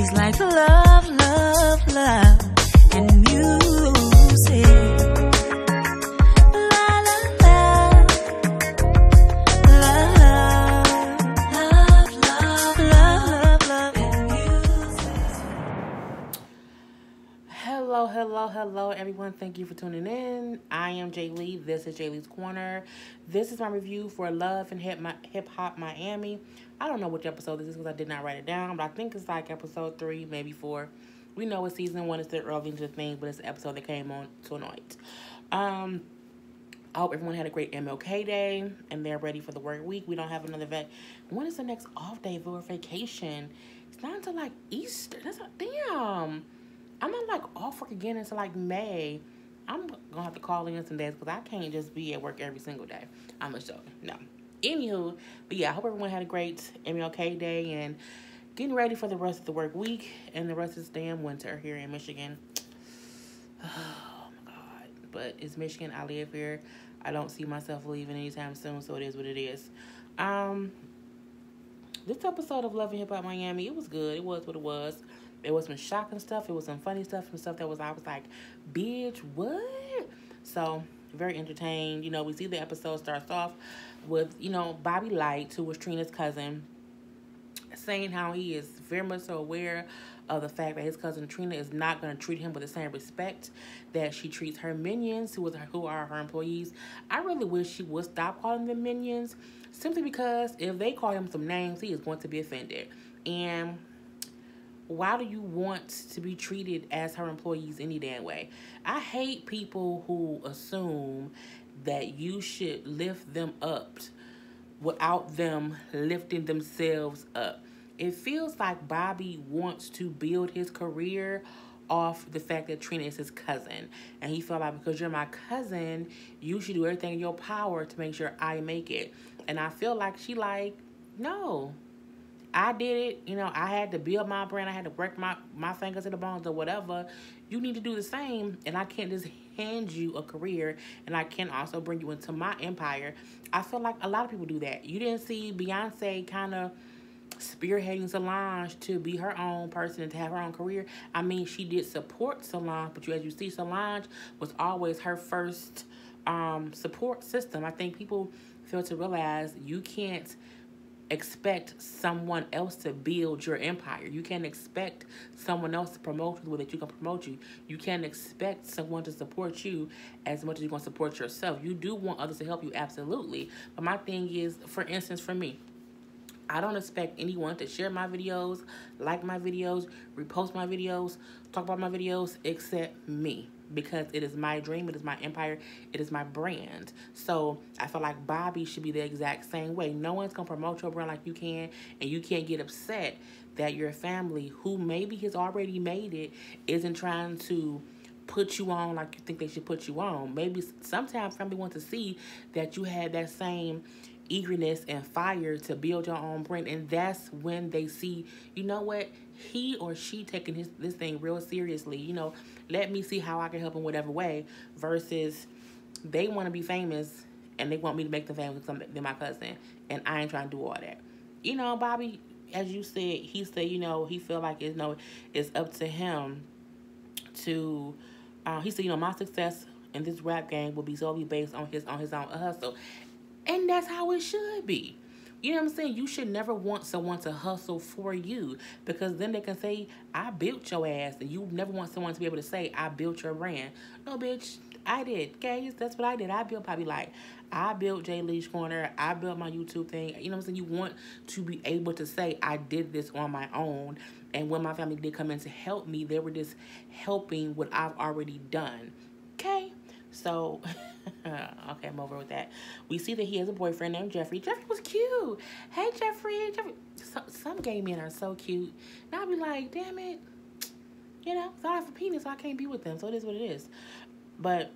She's like love, love, love, and music. La la la, love, love, love, love, and music. Hello, everyone. Thank you for tuning in. I am Jay Lee. This is Jay Lee's Corner. This is my review for Love and Hip Hop Miami. I don't know which episode this is because I did not write it down, but I think it's like episode 3, maybe 4. We know it's season 1. It's still early into the thing, but it's the episode that came on tonight. I hope everyone had a great MLK Day and they're ready for the work week. We don't have another When is the next off day for vacation? It's not until like Easter. Damn. I'm not like off work again until like May. I'm gonna have to call in some days because I can't just be at work every single day. I'm gonna show you. No. Anywho, but yeah, I hope everyone had a great MLK Day and getting ready for the rest of the work week and the rest of this damn winter here in Michigan. Oh my God. But it's Michigan. I live here. I don't see myself leaving anytime soon, so it is what it is. This episode of Love and Hip Hop Miami, it was good. It was what it was. There was some shocking stuff. It was some funny stuff. Some stuff that I was like, bitch, what? So, very entertained. You know, we see the episode starts off with, Bobby Light, who was Trina's cousin, saying how he is very much so aware of the fact that his cousin Trina is not going to treat him with the same respect that she treats her minions, who are her employees. I really wish she would stop calling them minions, simply because if they call him some names, he is going to be offended. And why do you want to be treated as her employees any damn way? I hate people who assume that you should lift them up without them lifting themselves up. It feels like Bobby wants to build his career off the fact that Trina is his cousin. And he felt like, because you're my cousin, you should do everything in your power to make sure I make it. And I feel like she like, no. I did it. I had to build my brand. I had to work my fingers to the bones or whatever. You need to do the same. And I can't just hand you a career. And I can also bring you into my empire. I feel like a lot of people do that. You didn't see Beyonce kind of spearheading Solange to be her own person and to have her own career. I mean, she did support Solange. But as you see, Solange was always her first support system. I think people fail to realize you can't expect someone else to build your empire. You can't expect someone else to promote you the way that you can promote you. You can't expect someone to support you as much as you're going to support yourself. You do want others to help you, absolutely. But my thing is, for instance, for me, I don't expect anyone to share my videos, like my videos, repost my videos, talk about my videos, except me. Because it is my dream, it is my empire, it is my brand. So I feel like Bobby should be the exact same way. No one's going to promote your brand like you can, and you can't get upset that your family, who maybe has already made it, isn't trying to put you on like you think they should put you on. Maybe sometimes family wants to see that you had that same eagerness and fire to build your own brand, and that's when they see, you know what, he or she taking this thing real seriously. Let me see how I can help in whatever way, versus they want to be famous and they want me to make them famous because they're my cousin, and I ain't trying to do all that. Bobby, as you said, he said, he feel like it's up to him to. He said, my success in this rap game will be solely based on his own hustle. And that's how it should be. You know what I'm saying? You should never want someone to hustle for you, because then they can say, I built your ass. And you never want someone to be able to say, I built your brand. No, bitch, I did. Okay, that's what I did. I built Bobby Light. I built Jay Lee's Corner. I built my YouTube thing. You know what I'm saying? You want to be able to say, I did this on my own. And when my family did come in to help me, they were just helping what I've already done. Okay? So, okay, I'm over with that. We see that he has a boyfriend named Jeffrey. Jeffrey was cute. Hey, Jeffrey. Some gay men are so cute. And I'll be like, damn it. It's not for penis, so I can't be with them. So it is what it is. But,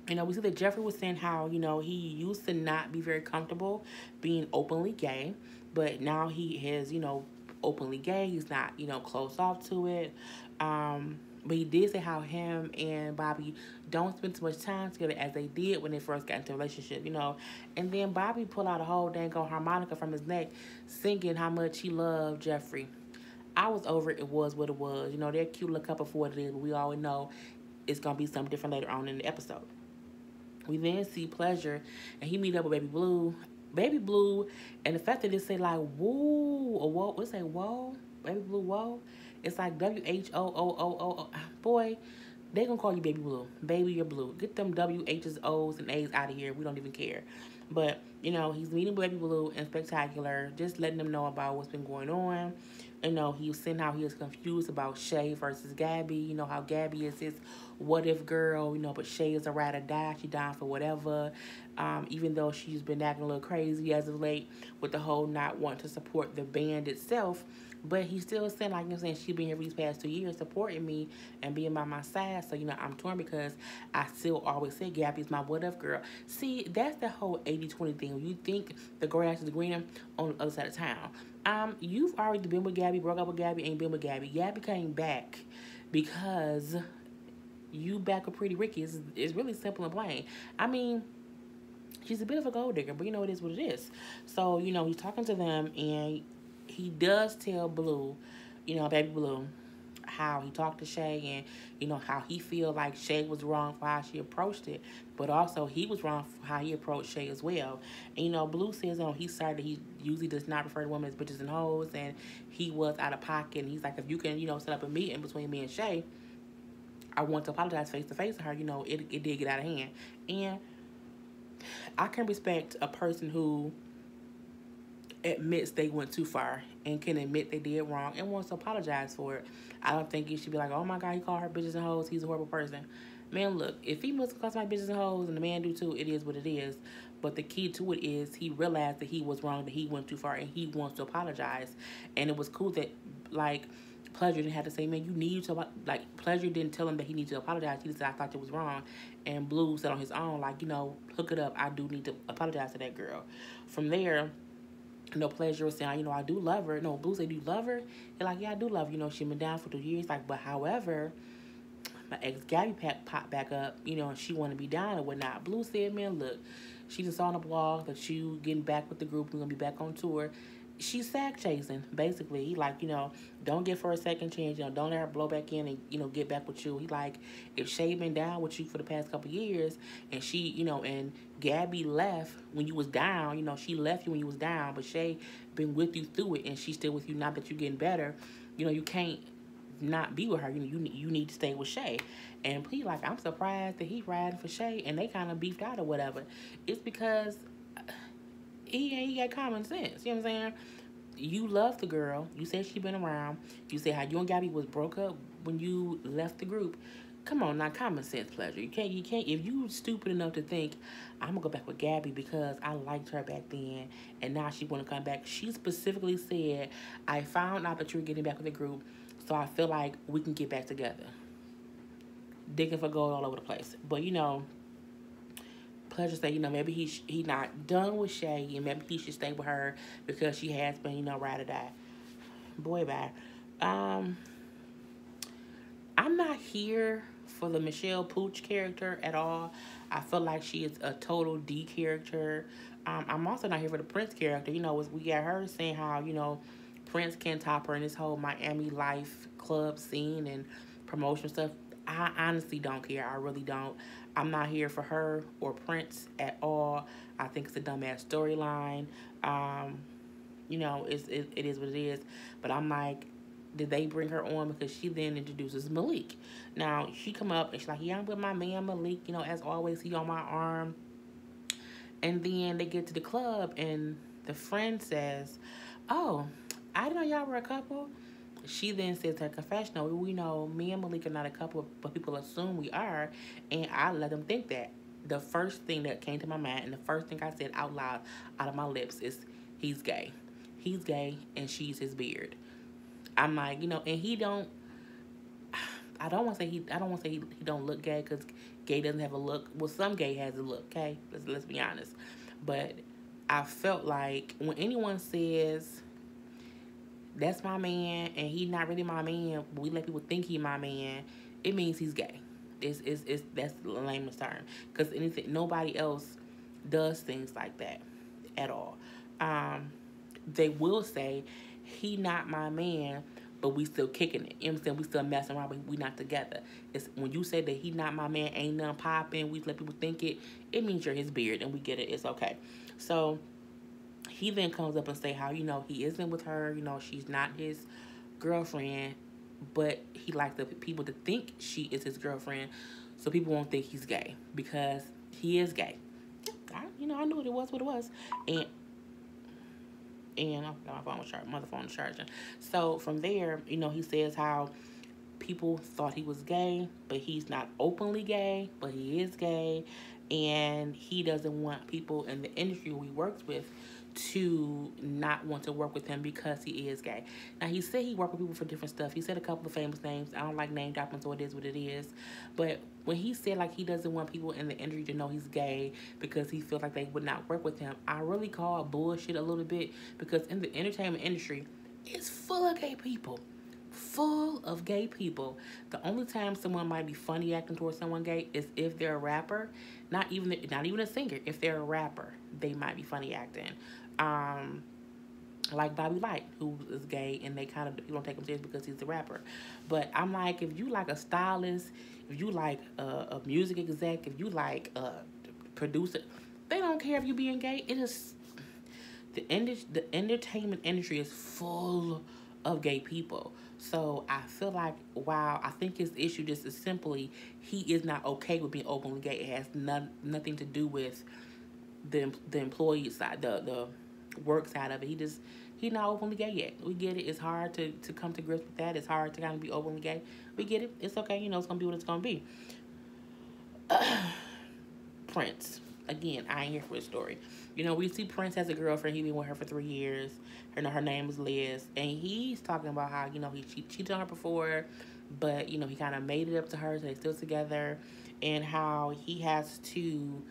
we see that Jeffrey was saying how, he used to not be very comfortable being openly gay. But now he is, openly gay. He's not, closed off to it. But he did say how him and Bobby don't spend so much time together as they did when they first got into a relationship, And then Bobby pulled out a whole dang old harmonica from his neck, singing how much he loved Jeffrey. I was over it. It was what it was. You know, they're a cute little couple for what it is, but we always know it's going to be something different later on in the episode. We then see Pleasure, and he meet up with Baby Blue. Baby Blue, and the fact that they say like woo or whoa, what's say whoa, Baby Blue whoa, it's like WHOOOO. Boy, they gonna call you Baby Blue. Baby, you're blue. Get them WH's, O's, and A's out of here. We don't even care. But you know, he's meeting Baby Blue and Spectacular, just letting them know about what's been going on. You know, he was saying how he was confused about Shay versus Gabby. You know how Gabby is his what if girl. You know, but Shay is a ride or die. She down for whatever. Even though she's been acting a little crazy as of late with the whole not wanting to support the band itself. But he's still saying, like I'm saying, she's been here for these past 2 years supporting me and being by my side. So, you know, I'm torn because I still always say Gabby's my what if girl. See, that's the whole 80-20 thing. You think the grass is greener on the other side of town. You've already been with Gabby, broke up with Gabby, ain't been with Gabby. Gabby came back because you back with Pretty Ricky. It's really simple and plain. I mean, she's a bit of a gold digger, but you know, it is what it is. So, you know, he's talking to them, and he does tell Blue, you know, Baby Blue, how he talked to Shay and, you know, how he feel like Shay was wrong for how she approached it, but also he was wrong for how he approached Shay as well. And, you know, Blue says, he's sorry that he usually does not refer to women as bitches and hoes, and he was out of pocket, and he's like, if you can, you know, set up a meeting between me and Shay, I want to apologize face to face to her. You know, it did get out of hand. And I can respect a person who admits they went too far and can admit they did wrong and wants to apologize for it. I don't think you should be like, oh my God, he called her bitches and hoes. He's a horrible person. Man, look, if females call somebody bitches and hoes and the man do too, it is what it is. But the key to it is he realized that he was wrong, that he went too far, and he wants to apologize. And it was cool that, like, Pleasure didn't have to say, man, you need to, like, Pleasure didn't tell him that he needed to apologize. He just said, I thought it was wrong. And Blue said on his own, like, you know, hook it up. I do need to apologize to that girl. From there, you know, Pleasure was saying, you know, I do love her. No, Blue said, do you love her? They're like, yeah, I do love her. You know, she's been down for 2 years. Like, but however, my ex Gabby popped back up, you know, and she wanted to be down and whatnot. Blue said, man, look, she just saw on the blog that you getting back with the group. We're going to be back on tour. She's sack chasing, basically. He like, you know, don't give her a second chance. You know, don't let her blow back in and, you know, get back with you. He like, if Shay been down with you for the past couple years, and she, you know, and Gabby left when you was down, you know, she left you when you was down, but Shay been with you through it, and she's still with you now that you're getting better. You know, you can't not be with her. You know, you need to stay with Shay. And he like, I'm surprised that he riding for Shay, and they kind of beefed out or whatever. It's because he got common sense. You know what I'm saying? You love the girl. You said she been around. You said how you and Gabby was broke up when you left the group. Come on, now, common sense, Pleasure. You can't. If you stupid enough to think I'm gonna go back with Gabby because I liked her back then, and now she want to come back. She specifically said, I found out that you were getting back with the group, so I feel like we can get back together. Digging for gold all over the place, but you know. Pleasure say, you know, maybe he not done with Shay, and maybe he should stay with her because she has been, you know, ride or die. Boy, bye. I'm not here for the Michelle Pooch character at all. I feel like she is a total D character. I'm also not here for the Prince character. You know, we got her saying how, you know, Prince can top her in this whole Miami life club scene and promotion stuff. I honestly don't care. I really don't. I'm not here for her or Prince at all. I think it's a dumbass storyline. You know, it is what it is. But I'm like, did they bring her on because she then introduces Malik? Now, she come up and she's like, yeah, I'm with my man Malik. You know, as always, he on my arm. And then they get to the club and the friend says, oh, I didn't know y'all were a couple. She then says her confessional, we know me and Malik are not a couple, but people assume we are, and I let them think that. The first thing that came to my mind, and the first thing I said out loud out of my lips is, he's gay. He's gay, and she's his beard. I'm like, you know, and he don't, I don't want to say he don't look gay, because gay doesn't have a look. Well, some gay has a look, okay? Let's be honest. But I felt like when anyone says, that's my man, and he not really my man, but we let people think he my man, it means he's gay. That's the lamest term. Because nobody else does things like that at all. They will say, he not my man, but we still kicking it. You know what I'm saying? We still messing around, but we not together. It's when you say that he not my man, ain't nothing popping, we let people think it means you're his beard, and we get it. It's okay. So he then comes up and say how, he isn't with her, she's not his girlfriend, but he likes the people to think she is his girlfriend, so people won't think he's gay because he is gay. I knew it was what it was, and I forgot my phone was charging. So from there, he says how people thought he was gay, but he's not openly gay, but he is gay, and he doesn't want people in the industry he works with to not want to work with him because he is gay. Now, he said he worked with people for different stuff. He said a couple of famous names. I don't like name dropping, so it is what it is. But when he said, he doesn't want people in the industry to know he's gay because he feels like they would not work with him, I really call bullshit a little bit, because in the entertainment industry, it's full of gay people. Full of gay people. The only time someone might be funny acting towards someone gay is if they're a rapper. Not even a singer. If they're a rapper, they might be funny acting. Like Bobby Light, who is gay, and they kind of, you don't take him serious because he's a rapper. But I'm like, if you like a stylist, if you like a music exec, if you like a producer, they don't care if you being gay. It is the entertainment industry is full of gay people. So I feel like, wow, I think his issue just is simply he is not okay with being openly gay. It has nothing to do with the employee side, the work side of it. He's not openly gay yet. We get it. It's hard to come to grips with that. It's hard to kind of be openly gay. We get it. It's okay. It's going to be what it's going to be. Prince. Again, I ain't here for his story. We see Prince has a girlfriend. He been with her for 3 years. Her name is Liz. And he's talking about how, he cheated on her before, but, he kind of made it up to her, so they're still together. And how he has to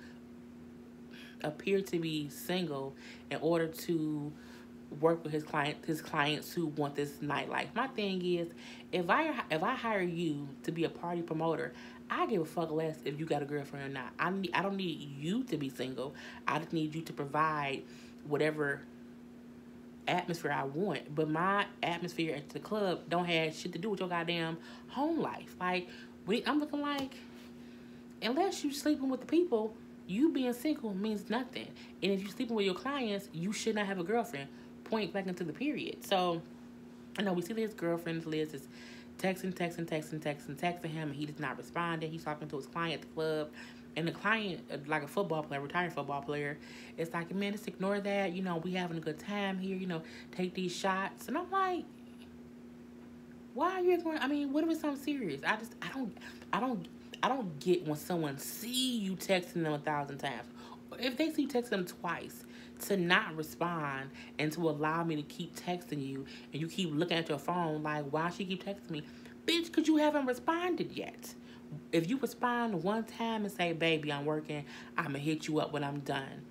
appear to be single in order to work with his clients who want this nightlife. My thing is, if I hire you to be a party promoter, I give a fuck less if you got a girlfriend or not. I don't need you to be single. I just need you to provide whatever atmosphere I want. But my atmosphere at the club don't have shit to do with your goddamn home life. Like, I'm looking like, unless you sleeping with the people, you being single means nothing. And if you sleeping with your clients, you should not have a girlfriend. Point back into the period. So, I know we see that his girlfriend Liz is texting him, and he is not responding. He's talking to his client at the club, and the client, like a football player, retired football player, it's like, man, just ignore that. We having a good time here. Take these shots. And I'm like, why are you ignoring? I mean, what if it's something serious? I don't get when someone see you texting them 1,000 times, or if they see you texting them twice, to not respond and to allow me to keep texting you, and you keep looking at your phone like, why she keep texting me? Bitch, because you haven't responded yet. If you respond one time and say, baby, I'm working, I'm going to hit you up when I'm done.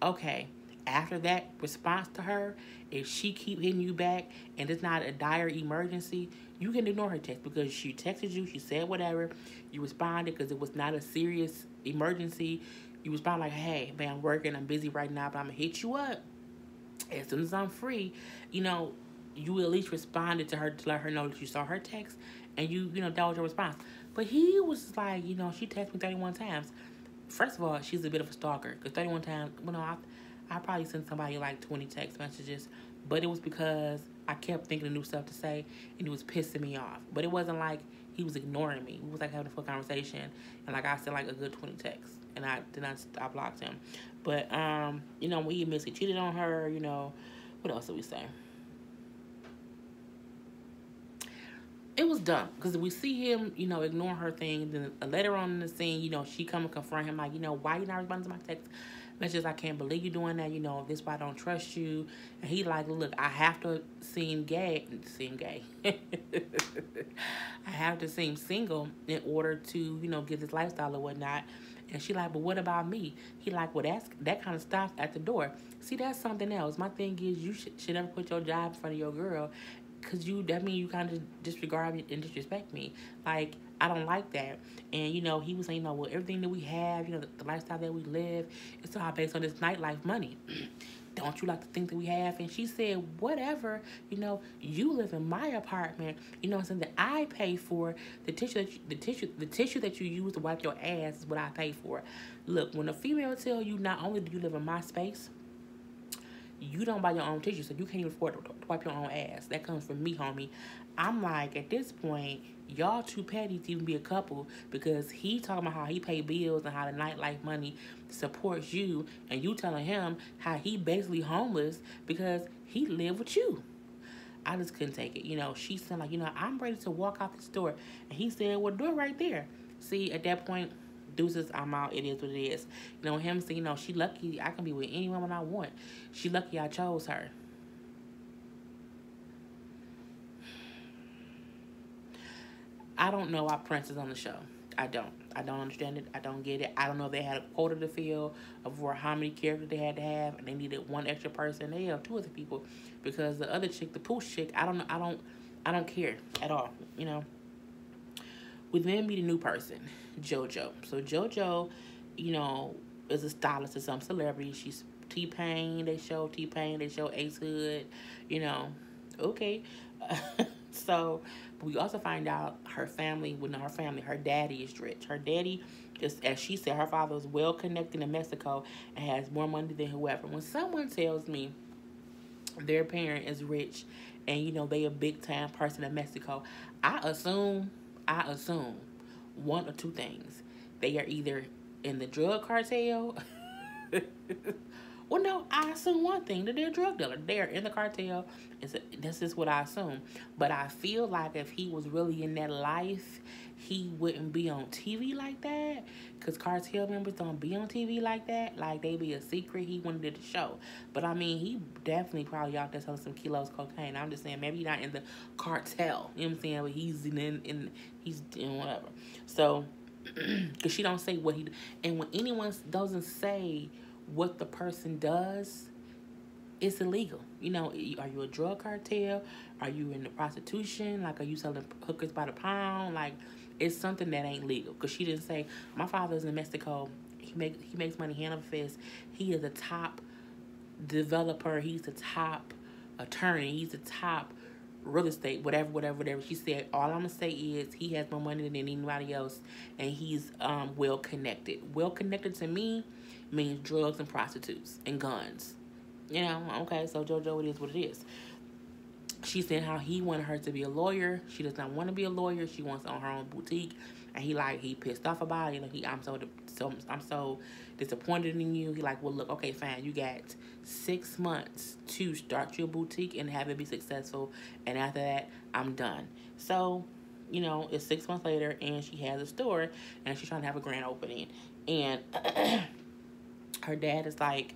Okay, after that response to her, if she keep hitting you back and it's not a dire emergency, you can ignore her text, because she texted you, she said whatever, you responded because it was not a serious emergency. You respond like, hey, man, I'm working, I'm busy right now, but I'm going to hit you up as soon as I'm free. You at least responded to her to let her know that you saw her text, and that was your response. But he was like, she texted me 31 times. First of all, she's a bit of a stalker, because 31 times, I probably sent somebody like 20 text messages, but it was because I kept thinking of new stuff to say, and it was pissing me off. But it wasn't like he was ignoring me. We was like having a full conversation, and like I said, like a good 20 texts. And I blocked him. But, when he admits he cheated on her, what else did we say? It was dumb, because we see him, ignoring her thing. Then later on in the scene, she come and confront him like, why you not responding to my text messages? I can't believe you doing that. This is why I don't trust you. And he like, look, I have to seem gay. I have to seem single in order to, get this lifestyle or whatnot. And she like, but what about me? He like, well, that kind of stops at the door. See, that's something else. My thing is, you should never put your job in front of your girl, because that means you kind of disregard me and disrespect me. Like, I don't like that. And, he was saying, well, everything that we have, the lifestyle that we live, it's all based on this nightlife money. don't you like the things that we have? And she said, whatever, you live in my apartment, something that I pay for. The tissue that you use to wipe your ass is what I pay for. Look, when a female tell you not only do you live in my space, you don't buy your own tissue, so you can't even afford to wipe your own ass. That comes from me, homie. I'm like, at this point, y'all too petty to even be a couple, because he talking about how he pay bills and how the nightlife money supports you, and you telling him how he basically homeless because he live with you. I just couldn't take it. She said, like, I'm ready to walk out the store. And he said, well, do it right there. See, at that point, deuces, I'm out. It is what it is. Him saying, she lucky I can be with any woman I want. She lucky I chose her. I don't know why Prince is on the show. I don't understand it. I don't get it. I don't know if they had a quota to fill of how many characters they had to have, and they needed one extra person. They have two other people, because the other chick, the pooch chick, I don't care at all. We then meet a new person, Jojo. So Jojo, is a stylist of some celebrity. She's T-Pain. They show T-Pain. They show Ace Hood. Okay. So, but we also find out her family, her daddy is rich. Her daddy is, as she said, her father is well connected in Mexico and has more money than whoever. When someone tells me their parent is rich and, they a big time person in Mexico, I assume one or two things. They are either in the drug cartel. Well, no, I assume one thing, that they're a drug dealer. They're in the cartel. This is what I assume. But I feel like if he was really in that life, he wouldn't be on TV like that. Because cartel members don't be on TV like that. Like, they be a secret. He wouldn't do the show. But, I mean, he definitely probably out there selling some kilos of cocaine. I'm just saying, maybe not in the cartel. You know what I'm saying? But he's he's in whatever. So, because she don't say what he... And when anyone doesn't say what the person does, it's illegal. Are you a drug cartel? Are you in the prostitution? Like, are you selling hookers by the pound? Like, it's something that ain't legal. Because she didn't say, my father's in Mexico. He makes money hand over fist. He is a top developer. He's the top attorney. He's the top real estate, whatever. She said, all I'm going to say is he has more money than anybody else, and he's well connected. Well connected to me means drugs and prostitutes and guns. Okay, so Jojo, it is what it is. She said how he wanted her to be a lawyer. She does not want to be a lawyer. She wants to own her own boutique. And he pissed off about it. I'm so disappointed in you. He like, well, look, okay, fine. You got 6 months to start your boutique and have it be successful. And after that, I'm done. So, it's 6 months later, and she has a store, and she's trying to have a grand opening. And her dad is like,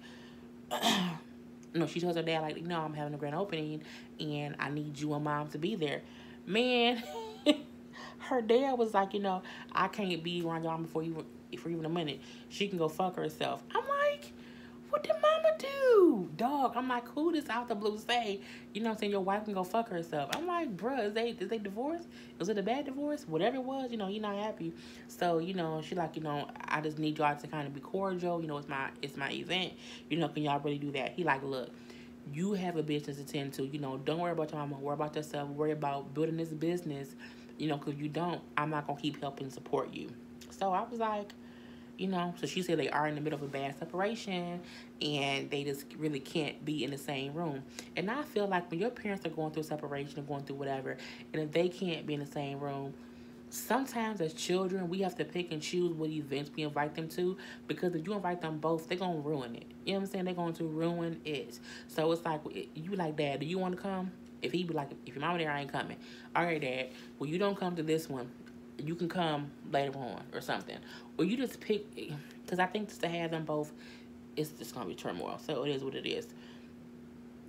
no, she tells her dad, like, no, I'm having a grand opening, and I need you and mom to be there. Man, her dad was like, I can't be around y'all for even a minute. She can go fuck herself. I'm like, what did mama do? Dog, I'm like, who this out the blue say, saying your wife can go fuck herself? I'm like, bruh, is they divorced? Was it a bad divorce? Whatever it was, he not happy. So, she like, I just need y'all to kind of be cordial. It's my event. Can y'all really do that? He like, look, you have a business to tend to. Don't worry about your mama. Worry about yourself. Worry about building this business. Because you don't, I'm not going to keep helping support you. So I was like, so she said they are in the middle of a bad separation and they just really can't be in the same room. And I feel like when your parents are going through separation or going through whatever, and if they can't be in the same room, sometimes as children, we have to pick and choose what events we invite them to, because if you invite them both, they're going to ruin it. You know what I'm saying? They're going to ruin it. So it's like, you like, Dad, do you want to come? If he be like, if your mama there, I ain't coming. All right, Dad, well, you don't come to this one. You can come later on or something. Or you just pick, because I think just to have them both, it's just going to be turmoil. So it is what it is.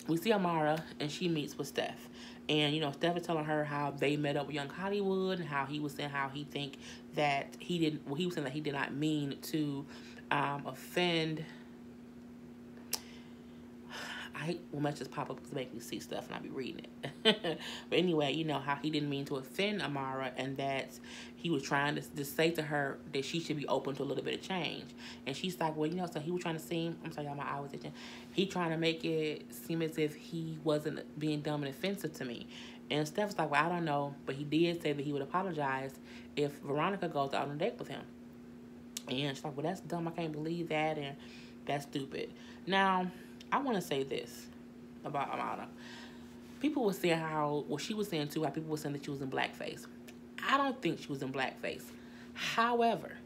We see Amara, and she meets with Steph. And, Steph is telling her how they met up with Young Hollywood, and how he was saying how he think that he was saying that he did not mean to offend, I hate when messages pop up because they make me see stuff and I be reading it. But anyway, you know, how he didn't mean to offend Amara and that he was trying to just say to her that she should be open to a little bit of change. And she's like, well, you know, so he was trying to seem, I'm sorry, y'all, my eye was itching. He trying to make it seem as if he wasn't being dumb and offensive to me. And Steph's like, well, I don't know. But he did say that he would apologize if Veronica goes out on a date with him. And she's like, well, that's dumb. I can't believe that. And that's stupid. Now, I want to say this about Amara. People were saying how, well, she was saying too, how people were saying that she was in blackface. I don't think she was in blackface. However,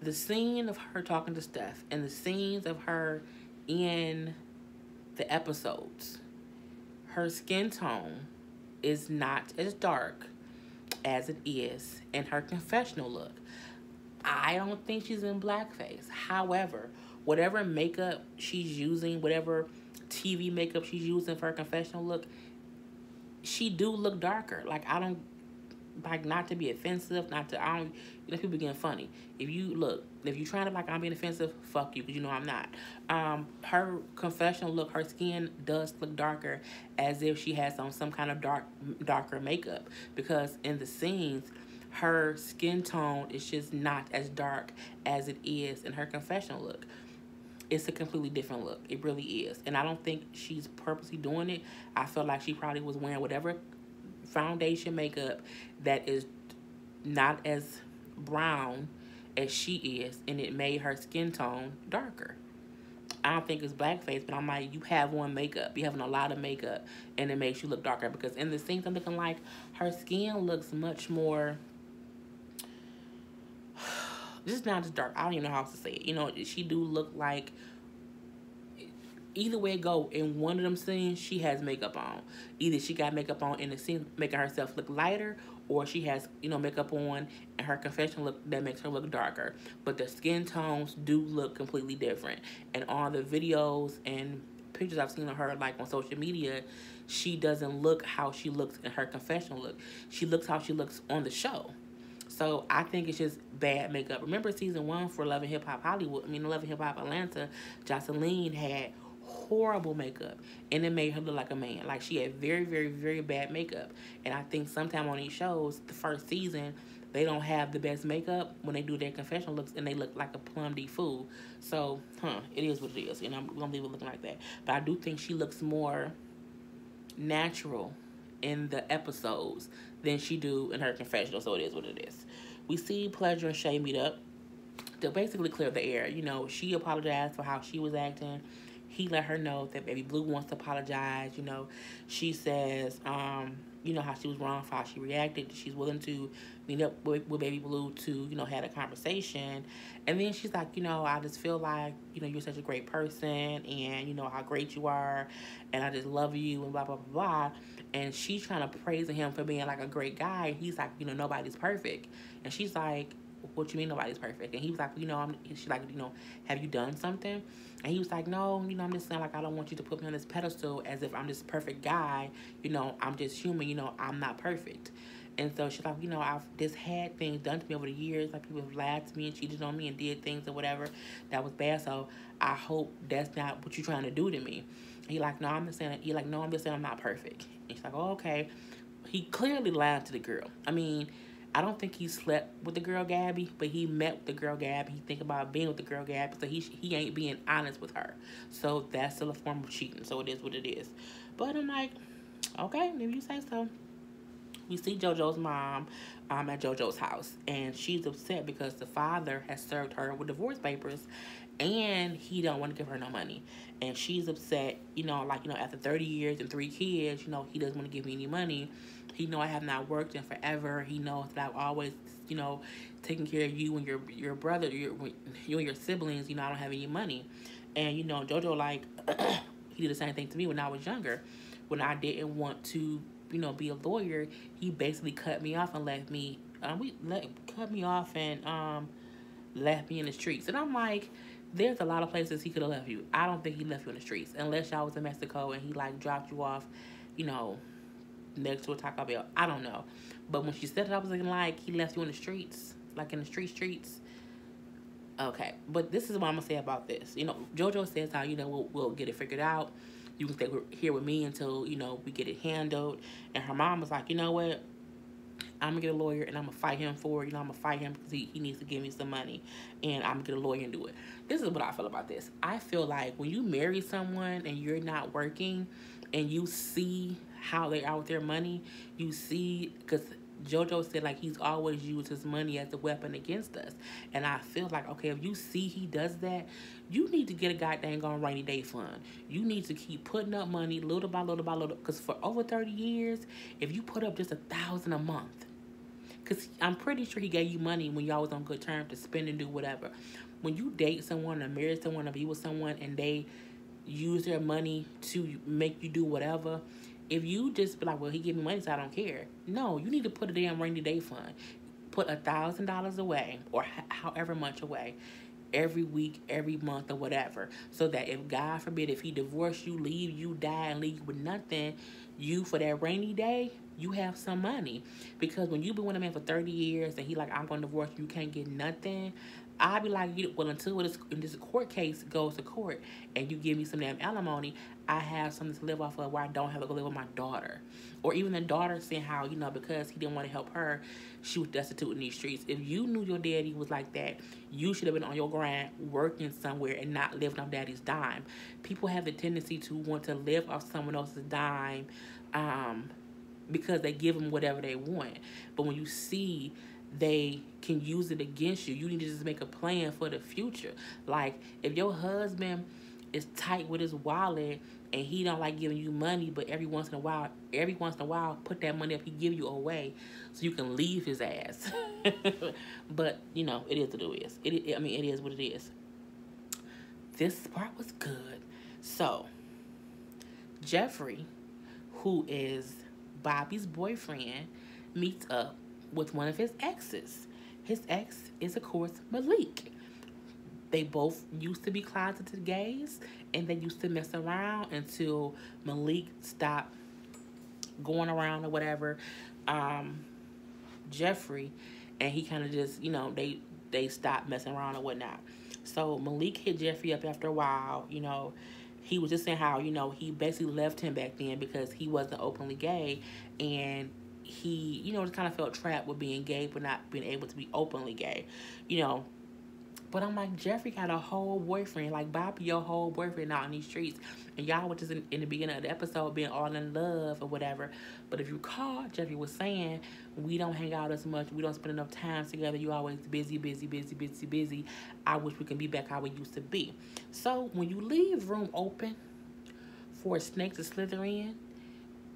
the scene of her talking to Steph and the scenes of her in the episodes, her skin tone is not as dark as it is in her confessional look. I don't think she's in blackface. However, whatever makeup she's using, whatever TV makeup she's using for her confessional look, she do look darker. Like, I don't, like, not to be offensive, not to, I don't, you know, people getting funny. If you're trying to, like, I'm being offensive, fuck you, because you know I'm not. Her confessional look, her skin does look darker, as if she has on some kind of darker makeup, because in the scenes, her skin tone is just not as dark as it is in her confessional look. It's a completely different look. It really is. And I don't think she's purposely doing it. I feel like she probably was wearing whatever foundation makeup that is not as brown as she is, and it made her skin tone darker. I don't think it's blackface, but I'm like, you have on makeup. You having a lot of makeup, and it makes you look darker. Because in the scenes I'm looking like, her skin looks much more, just not as dark. I don't even know how else to say it. You know, she do look like, either way it go, in one of them scenes, she has makeup on. Either she got makeup on in the scene, making herself look lighter, or she has, you know, makeup on and her confession look that makes her look darker. But the skin tones do look completely different. And on the videos and pictures I've seen of her, like on social media, she doesn't look how she looks in her confessional look. She looks how she looks on the show. So I think it's just bad makeup. Remember season 1 for Love and Hip Hop Hollywood? Love and Hip Hop Atlanta, Jocelyn had horrible makeup, and it made her look like a man. Like, she had very, very, very bad makeup. And I think sometime on these shows, the first season, they don't have the best makeup when they do their confessional looks, and they look like a plum D fool. So, it is what it is, and I'm gonna leave it looking like that. But I do think she looks more natural in the episodes than she do in her confessional. So it is what it is. We see Pleasure and Shay meet up to basically clear the air. You know, she apologized for how she was acting. He let her know that Baby Blue wants to apologize. You know, she says, you know, how she was wrong for how she reacted. She's willing to meet up with Baby Blue to, you know, have a conversation. And then she's like, you know, I just feel like, you know, you're such a great person, and, you know, how great you are, and I just love you, and blah, blah, blah, blah. And she's trying to praise him for being, like, a great guy. He's like, you know, nobody's perfect. And she's like, what you mean nobody's perfect? And he was like, you know, she's like, you know, have you done something? And he was like, no, you know, I'm just saying, like, I don't want you to put me on this pedestal as if I'm this perfect guy. You know, I'm just human. You know, I'm not perfect. And so she's like, you know, I've just had things done to me over the years. Like, people have lied to me and cheated on me and did things or whatever that was bad. So I hope that's not what you're trying to do to me. And he like, no, I'm just saying. He like, no, I'm just saying I'm not perfect. And she's like, oh, okay. He clearly lied to the girl. I mean, I don't think he slept with the girl Gabby, but he met with the girl Gabby. He think about being with the girl Gabby, so he ain't being honest with her. So that's still a form of cheating. So it is what it is. But I'm like, okay, maybe you say so. We see Jojo's mom at Jojo's house, and she's upset because the father has served her with divorce papers, and he don't want to give her no money. And she's upset, you know, like, you know, after 30 years and 3 kids, you know, he doesn't want to give me any money. He know I have not worked in forever. He knows that I've always, you know, taken care of you and your brother, you and your siblings. You know, I don't have any money. And, you know, Jojo, like, he did the same thing to me when I was younger. When I didn't want to, you know, be a lawyer, he basically cut me off and left me, cut me off and left me in the streets. And I'm like, there's a lot of places he could have left you. I don't think he left you in the streets. Unless y'all was in Mexico and he, like, dropped you off, you know, next to a Taco Bell. I don't know. But when she said it, I was thinking, like, he left you in the streets. Like, in the streets. Okay. But this is what I'm going to say about this. You know, Jojo says how, you know, we'll get it figured out. You can stay here with me until, we get it handled. And her mom was like, you know what? I'm gonna get a lawyer and I'm gonna fight him for it. I'm gonna fight him because he needs to give me some money, and I'm gonna get a lawyer and do it. This is what I feel about this. I feel like when you marry someone and you're not working and you see how they are with their money, you see, because Jojo said like he's always used his money as a weapon against us. And I feel like, okay, if you see he does that, you need to get a goddamn on rainy day fund. You need to keep putting up money little by little by little. Because for over 30 years, if you put up just $1,000 a month, because I'm pretty sure he gave you money when y'all was on good terms to spend and do whatever. When you date someone or marry someone or be with someone and they use their money to make you do whatever, if you just be like, well, he give me money, so I don't care. No, you need to put a damn rainy day fund. Put $1,000 away or however much away every week, every month, or whatever. So that if, God forbid, if he divorce you, leave you, die, and leave you with nothing, you, for that rainy day, you have some money. Because when you've been with a man for 30 years and he like, I'm going to divorce you, you can't get nothing, I'd be like, well, until this court case goes to court and you give me some damn alimony, I have something to live off of where I don't have to go live with my daughter. Or even the daughter saying how, because he didn't want to help her, she was destitute in these streets. If you knew your daddy was like that, you should have been on your grind working somewhere and not living off daddy's dime. People have the tendency to want to live off someone else's dime because they give them whatever they want. But when you see they can use it against you, you need to just make a plan for the future. Like, if your husband is tight with his wallet and he don't like giving you money, but every once in a while, put that money up he give you away so you can leave his ass. But, it is what it is. It is what it is. This part was good. So, Jeffrey, who is Bobby's boyfriend, meets up with one of his exes. His ex is, of course, Malik. They both used to be closeted gays, and they used to mess around until Malik stopped going around or whatever Jeffrey, and he kind of just, they stopped messing around or whatnot. So Malik hit Jeffrey up after a while. He was just saying how, he basically left him back then because he wasn't openly gay, and he, just kind of felt trapped with being gay but not being able to be openly gay, But I'm like, Jeffrey got a whole boyfriend. Like, Bobby, your whole boyfriend out in these streets. And y'all were just in the beginning of the episode being all in love or whatever. But if you recall, Jeffrey was saying, we don't hang out as much. We don't spend enough time together. You always busy, busy, busy, busy, busy. I wish we can be back how we used to be. So when you leave room open for a snake to slither in,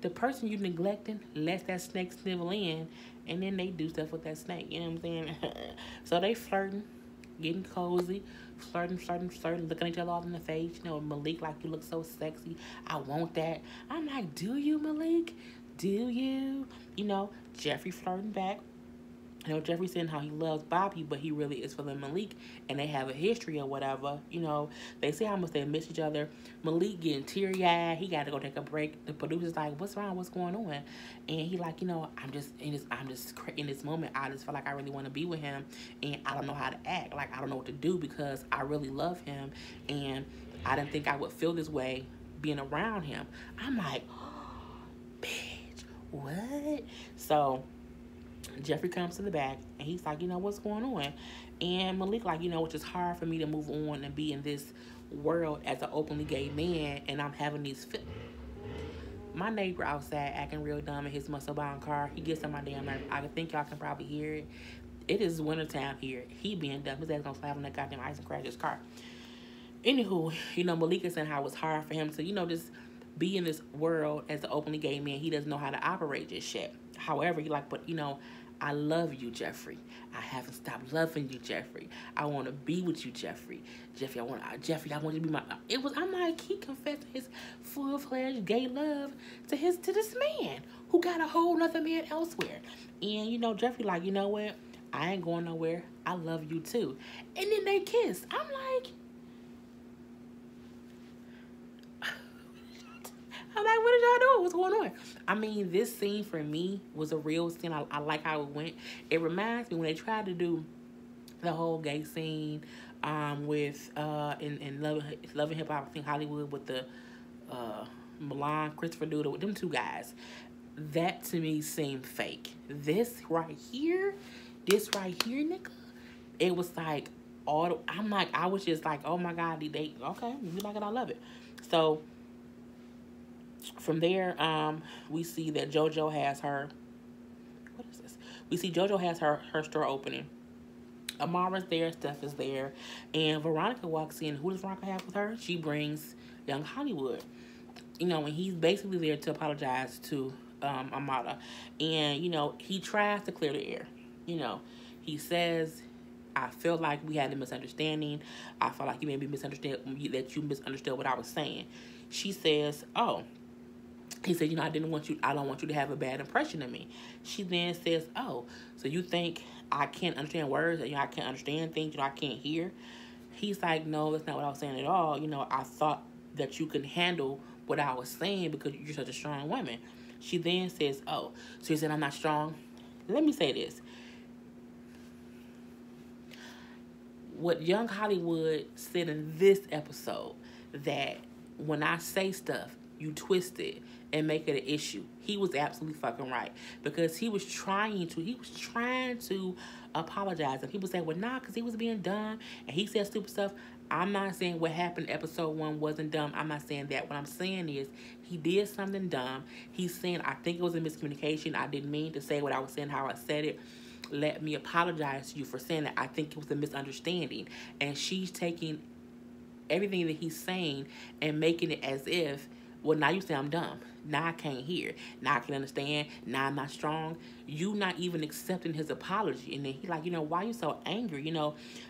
the person you neglecting lets that snake snivel in, and then they do stuff with that snake. You know what I'm saying? So they flirting, getting cozy, flirting, looking at each other all in the face. Malik, like, you look so sexy. I want that. I'm like, do you, Malik? Do you? Jeffrey flirting back. Jeffrey saying how he loves Bobby, but he really is for the Malik, and they have a history or whatever. They say how much they miss each other. Malik getting teary-eyed. He got to go take a break. The producer's like, what's wrong? What's going on? And he like, I'm just in this moment. I just feel like I really want to be with him, and I don't know how to act. Like, I don't know what to do because I really love him, and I didn't think I would feel this way being around him. I'm like, oh, bitch, what? So Jeffrey comes to the back, and he's like, what's going on? And Malik like, it's just hard for me to move on and be in this world as an openly gay man, and I'm having these my neighbor outside acting real dumb in his muscle-bound car. He gets on my damn nerve. I think y'all can probably hear it. It is wintertime here. He being dumb. His ass gonna slap on that goddamn ice and crash his car. Anywho, Malik is saying how it's hard for him to, just be in this world as an openly gay man. He doesn't know how to operate this shit. However, he like, but, I love you, Jeffrey. I haven't stopped loving you, Jeffrey. I want to be with you, Jeffrey. Jeffrey, I want you to be my. I'm like, he confessed his full-fledged gay love to this man who got a whole nother man elsewhere. And Jeffrey like, you know what? I ain't going nowhere. I love you too. And then they kiss. I'm like, what did y'all do? What's going on? I mean, this scene for me was a real scene. I like how it went. It reminds me when they tried to do the whole gay scene with in Love and Hip Hop, I think Hollywood, with the Milan, Christopher Doodle, them two guys. That to me seemed fake. This right here, nigga, it was like I was just like, oh my God, they okay, you like it, I love it. So from there, we see that Jojo has her, what is this? We see Jojo has her store opening. Amara's there, Steph is there, and Veronica walks in. Who does Veronica have with her? She brings young Hollywood. And he's basically there to apologize to Amara. And, he tries to clear the air. He says, I feel like we had a misunderstanding. I feel like you maybe misunderstood, that you misunderstood what I was saying. She says, oh. He said, I don't want you to have a bad impression of me. She then says, oh, so you think I can't understand words? I can't understand things, I can't hear? He's like, no, that's not what I was saying at all. I thought that you could handle what I was saying because you're such a strong woman. She then says, oh, so you said I'm not strong? Let me say this. What young Hollywood said in this episode, that when I say stuff, you twist it and make it an issue. He was absolutely fucking right, because he was trying to apologize, and people say, well, nah, because he was being dumb and he said stupid stuff. I'm not saying what happened in episode 1 wasn't dumb. I'm not saying that. What I'm saying is he did something dumb. He's saying, I think it was a miscommunication. I didn't mean to say what I was saying, how I said it. Let me apologize to you for saying that. I think it was a misunderstanding. And she's taking everything that he's saying and making it as if, well, now you say I'm dumb. Now I can't hear. Now I can understand. Now I'm not strong. You not even accepting his apology. And then he's like, why are you so angry?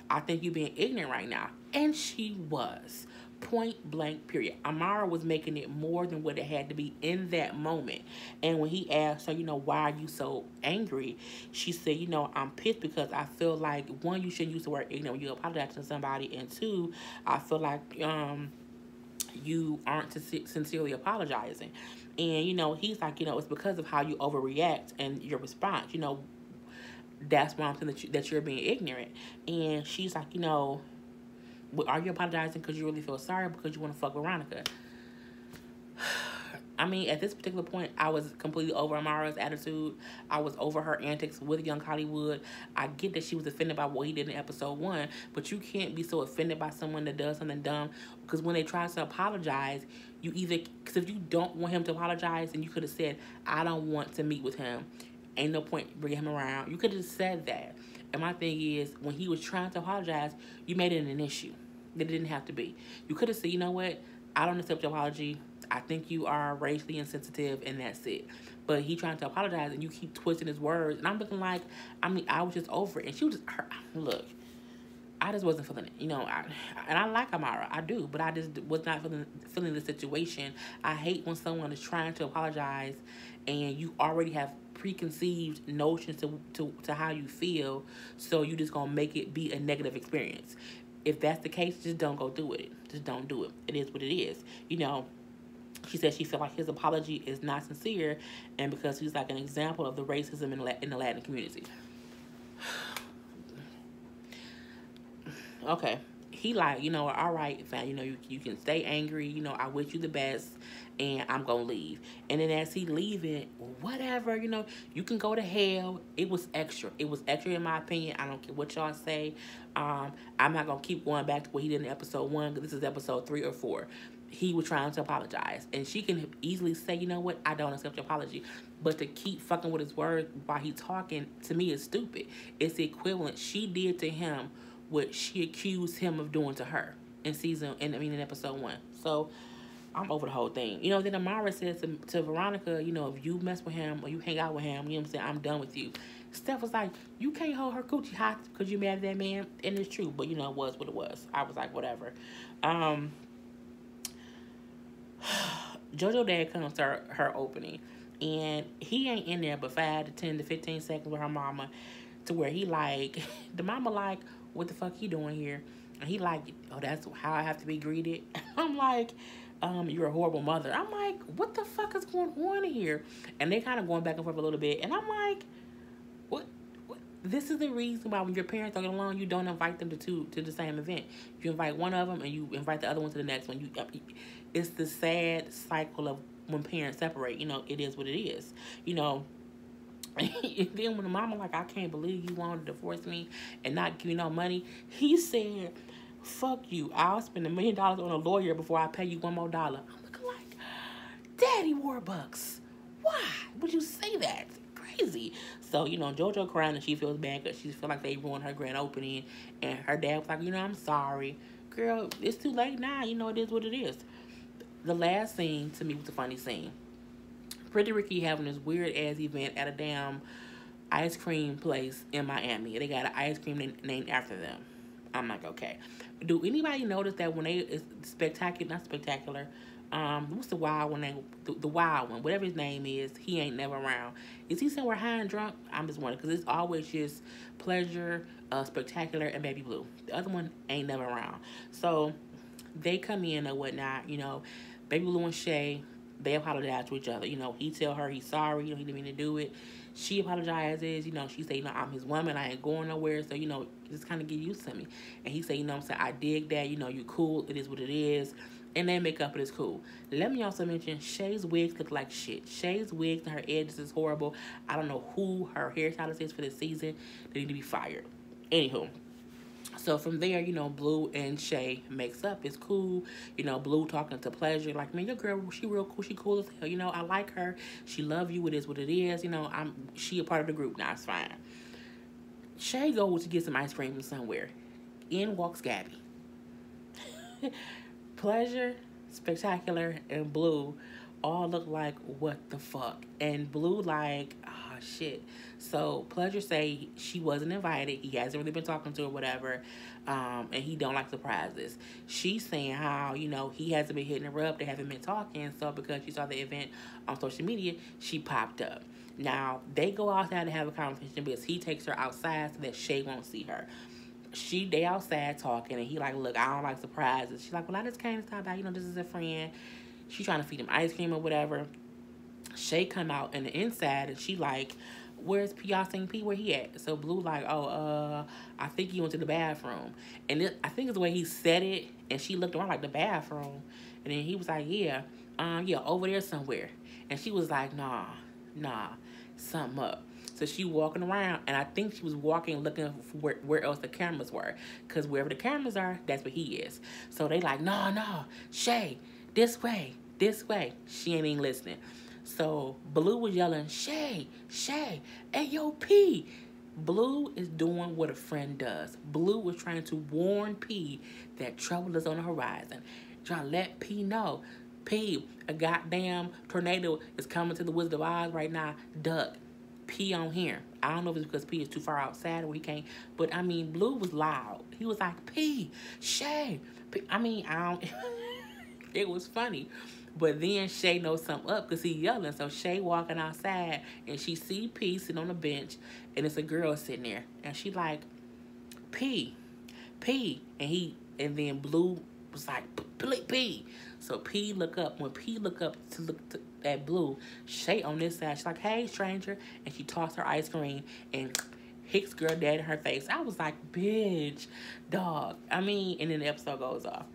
I think you're being ignorant right now. And she was. Point blank, period. Amara was making it more than what it had to be in that moment. And when he asked her, why are you so angry? She said, I'm pissed because I feel like, one, you shouldn't use the word ignorant when you apologize to somebody. And two, I feel like, you aren't sincerely apologizing. And, he's like, it's because of how you overreact and your response. That's why I'm saying that you're being ignorant. And she's like, are you apologizing because you really feel sorry, because you want to fuck Veronica? I mean, at this particular point, I was completely over Amara's attitude. I was over her antics with young Hollywood. I get that she was offended by what he did in episode 1, but you can't be so offended by someone that does something dumb, because when they try to apologize, because if you don't want him to apologize, then you could have said, I don't want to meet with him. Ain't no point bringing him around. You could have said that. And my thing is, when he was trying to apologize, you made it an issue that it didn't have to be. You could have said, you know what? I don't accept your apology. I think you are racially insensitive, and that's it. But he trying to apologize, and you keep twisting his words. And I'm looking like, I was just over it. And she was just, look, I just wasn't feeling it. And I like Amara. I do. But I just was not feeling the situation. I hate when someone is trying to apologize, and you already have preconceived notions to how you feel, so you just gonna make it be a negative experience. If that's the case, just don't go do it. Just don't do it. It is what it is. She said she felt like his apology is not sincere, and because he's like an example of the racism in the Latin community. Okay. He like, all right, fam, you can stay angry, I wish you the best, and I'm gonna leave. And then as he leaving, whatever, you can go to hell. It was extra. It was extra in my opinion. I don't care what y'all say. I'm not gonna keep going back to what he did in episode 1, because this is episode 3 or 4. He was trying to apologize, and she can easily say, you know what, I don't accept your apology. But to keep fucking with his words while he's talking, to me, is stupid. It's the equivalent. She did to him what she accused him of doing to her in episode 1. So I'm over the whole thing. Then Amara says to Veronica, if you mess with him or you hang out with him, I'm done with you. Steph was like, you can't hold her coochie hot because you mad at that man. And it's true, but it was what it was. I was like, whatever. Jojo dad comes to her opening, and he ain't in there but 5 to 10 to 15 seconds with her mama, to where he like, the mama like, what the fuck he doing here? And he like, oh, that's how I have to be greeted. I'm like, you're a horrible mother. I'm like, what the fuck is going on here? And they kind of going back and forth a little bit, and I'm like, what? This is the reason why when your parents don't get along, you don't invite them to the same event. You invite one of them and you invite the other one to the next one. It's the sad cycle of when parents separate. It is what it is. And then when the mama like, I can't believe you wanted to divorce me and not give me no money. He said, fuck you. I'll spend $1 million on a lawyer before I pay you $1 more. I'm looking like, Daddy Warbucks. Why would you say that? Crazy. So, Jojo crying and she feels bad because she feels like they ruined her grand opening. And her dad was like, I'm sorry. Girl, it's too late now. It is what it is. The last scene to me was a funny scene. Pretty Ricky having this weird ass event at a damn ice cream place in Miami. They got an ice cream named after them. I'm like, okay. Do anybody notice that when it's not spectacular, what's the wild one? The wild one, whatever his name is, he ain't never around. Is he somewhere high and drunk? I'm just wondering, because it's always just Pleasure, Spectacular, and Baby Blue. The other one ain't never around. So they come in or whatnot, Baby Blue and Shay, they apologize to each other. He tell her he's sorry, he didn't mean to do it. She apologizes, she say, I'm his woman, I ain't going nowhere, so, just kind of get used to me. And he say, I'm saying, I dig that, you cool, it is what it is. And they make up, it is cool. Let me also mention, Shay's wigs look like shit. Shay's wigs and her edges is horrible. I don't know who her hairstylist is for this season. They need to be fired. Anywho. So from there, Blue and Shay makes up. It's cool. Blue talking to Pleasure. Like, man, your girl, she real cool. She cool as hell. I like her. She love you. It is what it is. She a part of the group. Now, it's fine. Shay goes to get some ice cream from somewhere. In walks Gabby. Pleasure, Spectacular, and Blue all look like, what the fuck? And Blue like, shit. So Pleasure say she wasn't invited. He hasn't really been talking to her, whatever. And he don't like surprises. She's saying how, he hasn't been hitting her up. They haven't been talking. So because she saw the event on social media, she popped up. Now, they go outside to have a conversation because he takes her outside so that Shay won't see her. They outside talking, and he like, look, I don't like surprises. She's like, well, I just came to talk about, this is a friend. She's trying to feed him ice cream or whatever. Shay come out in the inside, and she like, where's P? Y'all seen P? Where he at? So Blue like, I think he went to the bathroom. And I think it's the way he said it, and she looked around like, the bathroom? And then he was like, yeah, over there somewhere. And she was like, nah, something up. So she walking around, and I think she was walking looking for where else the cameras were. Because wherever the cameras are, that's where he is. So they like, no, Shay, this way. She ain't even listening. So Blue was yelling, Shay, hey, yo, P. Blue is doing what a friend does. Blue was trying to warn P that trouble is on the horizon. Trying to let P know. P, a goddamn tornado is coming to the Wizard of Oz right now. Duck. P on here. I don't know if it's because P is too far outside or he can't. But, Blue was loud. He was like, P, Shay. P. I don't... It was funny. But then Shay knows something up because he yelling. So Shay walking outside and she see P sitting on the bench and it's a girl sitting there. And she like, P. And then Blue was like, P. So P look up. When P look up to look at Blue, Shay on this side, she's like, hey, stranger. And she tossed her ice cream and hits girl dead in her face. I was like, bitch, dog. And then the episode goes off.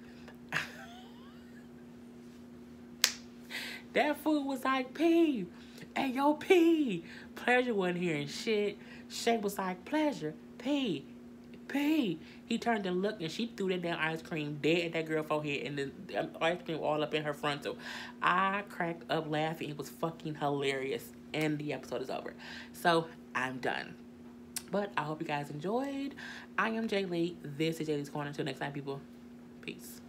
That fool was like, P. Hey, yo, P. Pleasure wasn't hearing shit. Shay was like, Pleasure, P. He turned and looked, and she threw that damn ice cream dead at that girl's forehead, and the ice cream all up in her frontal. I cracked up laughing. It was fucking hilarious. And the episode is over. So, I'm done. But I hope you guys enjoyed. I am Jay Lee. This is Jay Lee's Corner. Until next time, people. Peace.